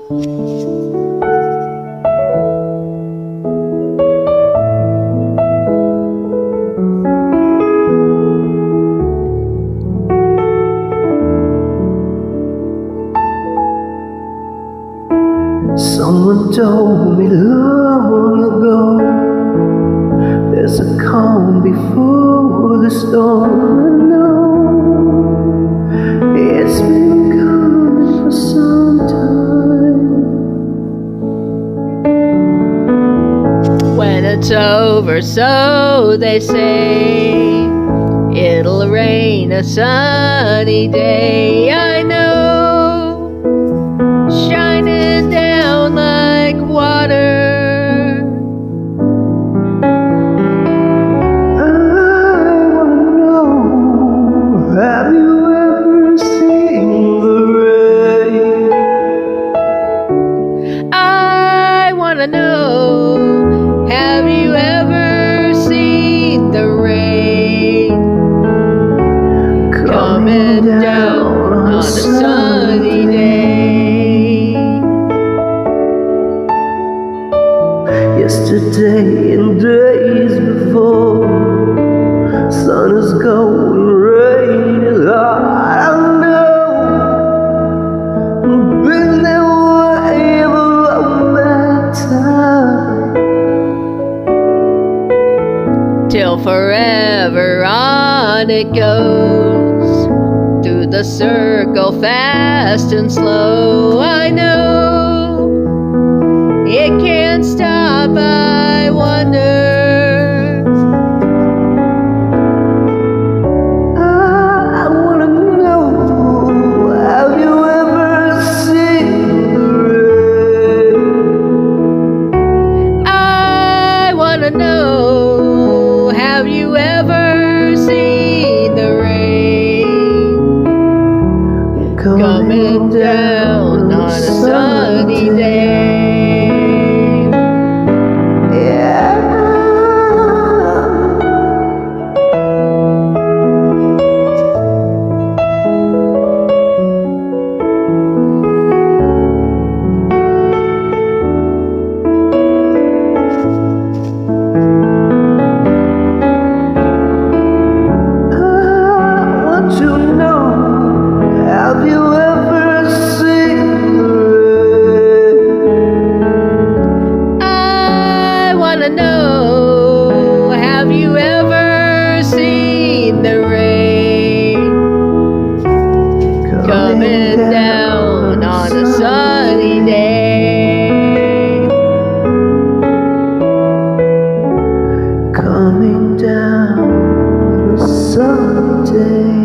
Someone told me long ago, there's a calm before the storm. I know it's been coming for some time. When it's over, so they say, it'll rain a sunny day. I know, shining down like water. I wanna know, have you ever seen the rain? I wanna know, have you ever seen the rain coming down on a sunny day? Yesterday and days before, sun is going, rain is hard. I know, been that way all my time. Till forever on it goes, through the circle fast and slow. I know, it can't stop, I wonder. I wanna know, have you ever seen the rain? I wanna know, have you ever seen the rain coming down on a sunny day? Know, have you ever seen the rain coming down on a sunny day? Coming down on a sunny day.